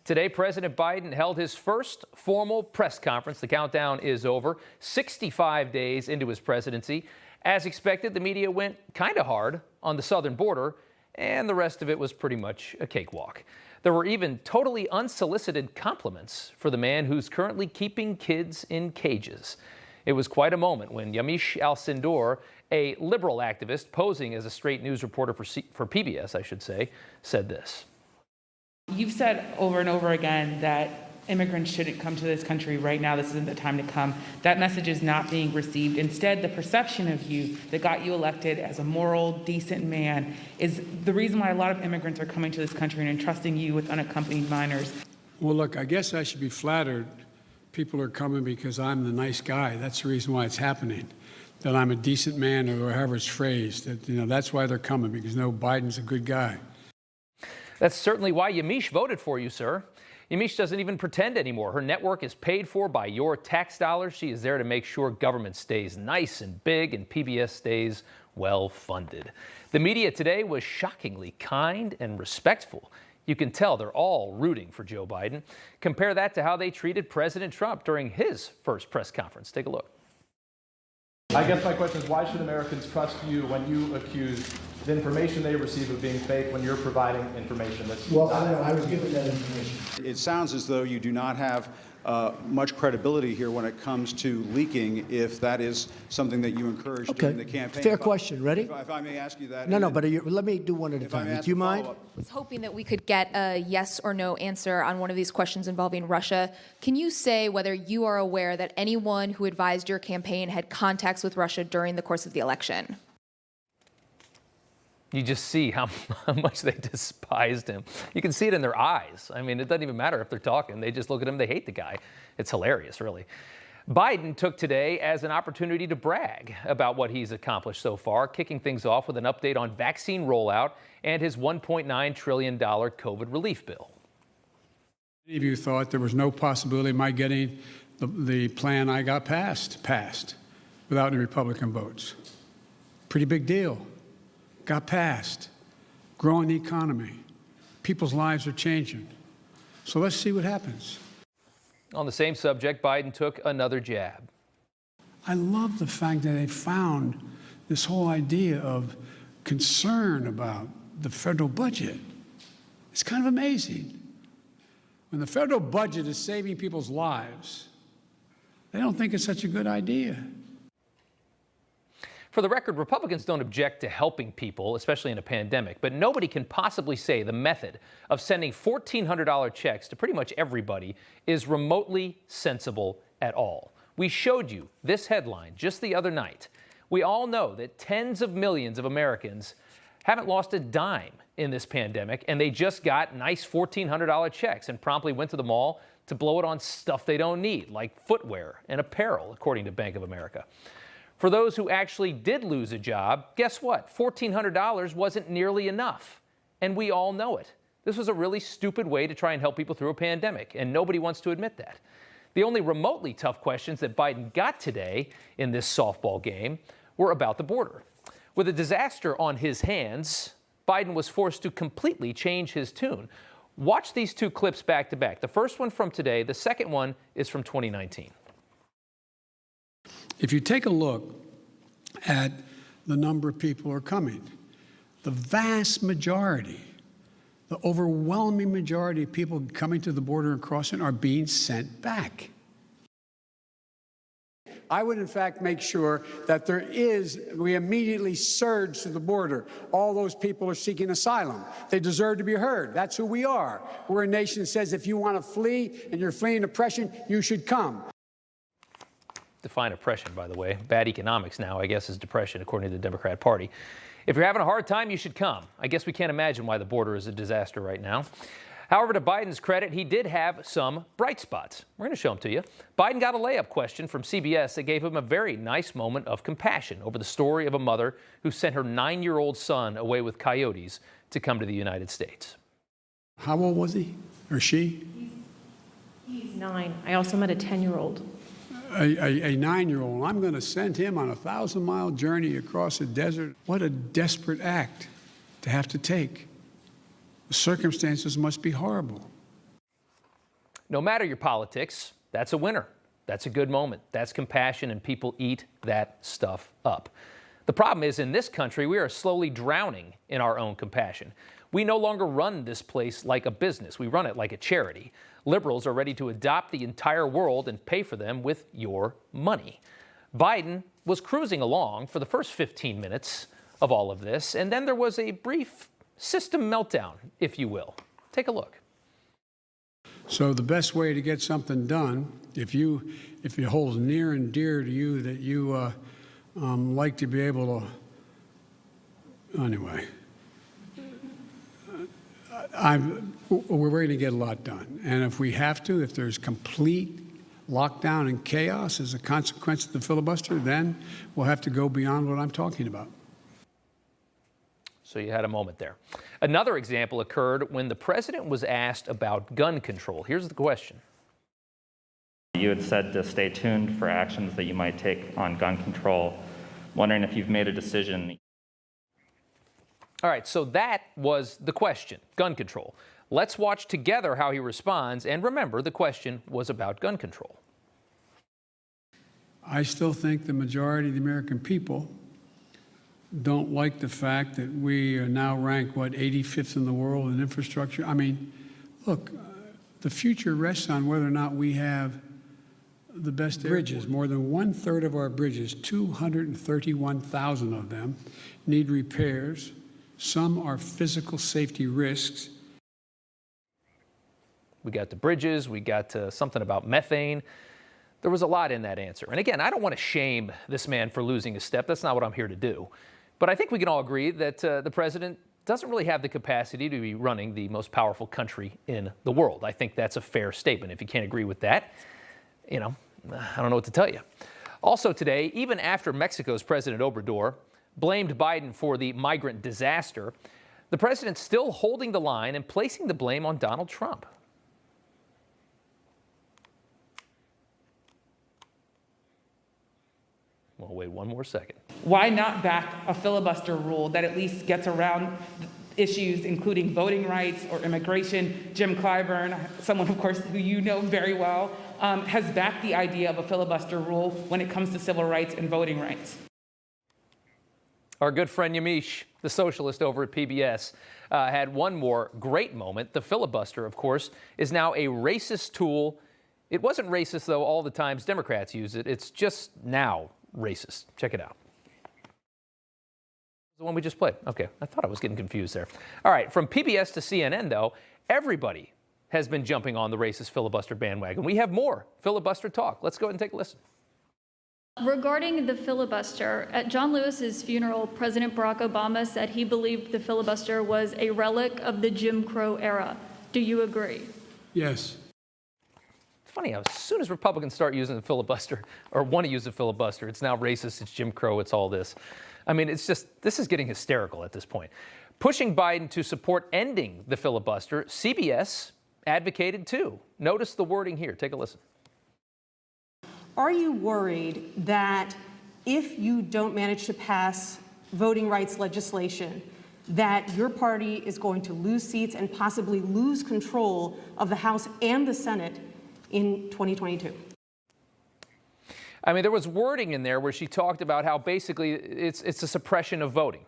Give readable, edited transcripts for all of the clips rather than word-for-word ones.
Today, President Biden held his first formal press conference. The countdown is over, 65 days into his presidency. As expected, the media went kind of hard on the southern border, and the rest of it was pretty much a cakewalk. There were even totally unsolicited compliments for the man who's currently keeping kids in cages. It was quite a moment when Yamiche Alcindor, a liberal activist posing as a straight news reporter for PBS, I should say, said this. You've said over and over again that immigrants shouldn't come to this country right now. This isn't the time to come. That message is not being received. Instead, the perception of you that got you elected as a moral, decent man is the reason why a lot of immigrants are coming to this country and entrusting you with unaccompanied minors. Well, look, I guess I should be flattered. People are coming because I'm the nice guy. That's the reason why it's happening. That I'm a decent man, or however it's phrased. That's why they're coming, because Biden's a good guy. That's certainly why Yamiche voted for you, sir. Yamiche doesn't even pretend anymore. Her network is paid for by your tax dollars. She is there to make sure government stays nice and big and PBS stays well funded. The media today was shockingly kind and respectful. You can tell they're all rooting for Joe Biden. Compare that to how they treated President Trump during his first press conference. Take a look. I guess my question is, why should Americans trust you when you accuse the information they receive of being fake when you're providing information that's Well, I was given that information. It sounds as though you do not have much credibility here when it comes to leaking, if that is something that you encouraged during the campaign. Fair question. Ready? If I may ask you that. No, but let me do one at a time. Do you mind? I was hoping that we could get a yes or no answer on one of these questions involving Russia. Can you say whether you are aware that anyone who advised your campaign had contacts with Russia during the course of the election? You just see how much they despised him. You can see it in their eyes. I mean, it doesn't even matter if they're talking. They just look at him. They hate the guy. It's hilarious, really. Biden took today as an opportunity to brag about what he's accomplished so far, kicking things off with an update on vaccine rollout and his $1.9 trillion COVID relief bill. Many of you thought there was no possibility of my getting the plan I got passed without any Republican votes. Pretty big deal. Got passed. Growing the economy. People's lives are changing. So let's see what happens. On the same subject, Biden took another jab. I love the fact that they found this whole idea of concern about the federal budget. It's kind of amazing. When the federal budget is saving people's lives, they don't think it's such a good idea. For the record, Republicans don't object to helping people, especially in a pandemic, but nobody can possibly say the method of sending $1,400 checks to pretty much everybody is remotely sensible at all. We showed you this headline just the other night. We all know that tens of millions of Americans haven't lost a dime in this pandemic, and they just got nice $1,400 checks and promptly went to the mall to blow it on stuff they don't need, like footwear and apparel, according to Bank of America. For those who actually did lose a job, guess what? $1,400 wasn't nearly enough. And we all know it. This was a really stupid way to try and help people through a pandemic, and nobody wants to admit that. The only remotely tough questions that Biden got today in this softball game were about the border. With a disaster on his hands, Biden was forced to completely change his tune. Watch these two clips back to back. The first one from today, the second one is from 2019. If you take a look at the number of people who are coming, the vast majority, the overwhelming majority of people coming to the border and crossing are being sent back. I would, in fact, make sure that we immediately surge to the border. All those people are seeking asylum. They deserve to be heard. That's who we are. We're a nation that says if you want to flee and you're fleeing oppression, you should come. Define oppression, by the way. Bad economics now, I guess, is depression, according to the Democrat Party. If you're having a hard time, you should come. I guess we can't imagine why the border is a disaster right now. However, to Biden's credit, he did have some bright spots. We're going to show them to you. Biden got a layup question from CBS that gave him a very nice moment of compassion over the story of a mother who sent her 9-year-old son away with coyotes to come to the United States. How old was he or she? He's 9. I also met a 10-year-old. A 9-year-old. I'm going to send him on a 1,000-mile journey across the desert. What a desperate act to have to take. The circumstances must be horrible. No matter your politics, that's a winner. That's a good moment. That's compassion, and people eat that stuff up. The problem is, in this country, we are slowly drowning in our own compassion. We no longer run this place like a business. We run it like a charity. Liberals are ready to adopt the entire world and pay for them with your money. Biden was cruising along for the first 15 minutes of all of this, and then there was a brief system meltdown, if you will. Take a look. So the best way to get something done, if it holds near and dear to you that you like to be able to, anyway, we're going to get a lot done. And if we have to, if there's complete lockdown and chaos as a consequence of the filibuster, then we'll have to go beyond what I'm talking about. So you had a moment there. Another example occurred when the president was asked about gun control. Here's the question. You had said to stay tuned for actions that you might take on gun control. Wondering if you've made a decision. All right, so that was the question, gun control. Let's watch together how he responds, and remember, the question was about gun control. I still think the majority of the American people don't like the fact that we are now ranked, 85th in the world in infrastructure. I mean, look, the future rests on whether or not we have the best bridges. More than 1/3 of our bridges, 231,000 of them, need repairs. Some are physical safety risks. We got the bridges, we got something about methane. There was a lot in that answer. And again, I don't want to shame this man for losing a step. That's not what I'm here to do. But I think we can all agree that the president doesn't really have the capacity to be running the most powerful country in the world. I think that's a fair statement. If you can't agree with that, I don't know what to tell you. Also today, even after Mexico's President Obrador blamed Biden for the migrant disaster, the president's still holding the line and placing the blame on Donald Trump. Well, wait one more second. Why not back a filibuster rule that at least gets around issues including voting rights or immigration? Jim Clyburn, someone, of course, who you know very well, has backed the idea of a filibuster rule when it comes to civil rights and voting rights. Our good friend Yamiche, the socialist over at PBS, had one more great moment. The filibuster, of course, is now a racist tool. It wasn't racist, though, all the times Democrats use it. It's just now racist. Check it out. The one we just played. Okay, I thought I was getting confused there. All right, from PBS to CNN, though, everybody has been jumping on the racist filibuster bandwagon. We have more filibuster talk. Let's go ahead and take a listen. Regarding the filibuster, at John Lewis's funeral, President Barack Obama said he believed the filibuster was a relic of the Jim Crow era. Do you agree? Yes. It's funny how as soon as Republicans start using the filibuster or want to use the filibuster, it's now racist, it's Jim Crow, it's all this. I mean, it's just, this is getting hysterical at this point. Pushing Biden to support ending the filibuster, CBS advocated too. Notice the wording here. Take a listen. Are you worried that if you don't manage to pass voting rights legislation, that your party is going to lose seats and possibly lose control of the House and the Senate in 2022? I mean, there was wording in there where she talked about how basically it's a suppression of voting,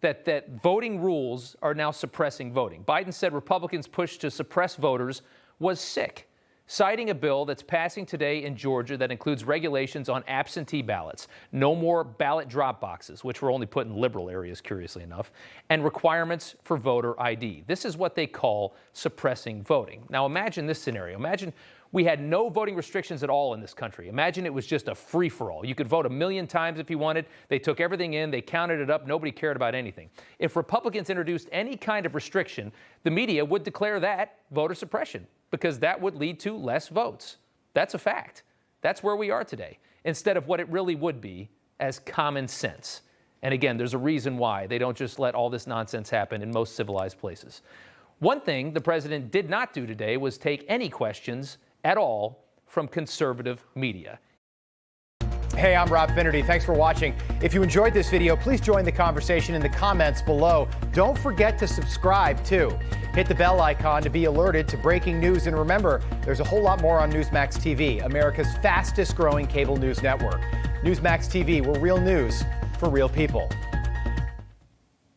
that voting rules are now suppressing voting. Biden said Republicans' push to suppress voters was sick, citing a bill that's passing today in Georgia that includes regulations on absentee ballots, no more ballot drop boxes, which were only put in liberal areas, curiously enough, and requirements for voter ID. This is what they call suppressing voting. Now imagine this scenario. Imagine we had no voting restrictions at all in this country. Imagine it was just a free-for-all. You could vote 1,000,000 times if you wanted. They took everything in, they counted it up, nobody cared about anything. If Republicans introduced any kind of restriction, the media would declare that voter suppression, because that would lead to less votes. That's a fact. That's where we are today, instead of what it really would be as common sense. And again, there's a reason why they don't just let all this nonsense happen in most civilized places. One thing the president did not do today was take any questions at all from conservative media. Hey, I'm Rob Finnerty. Thanks for watching. If you enjoyed this video, please join the conversation in the comments below. Don't forget to subscribe, too. Hit the bell icon to be alerted to breaking news. And remember, there's a whole lot more on Newsmax TV, America's fastest growing cable news network. Newsmax TV, we're real news for real people.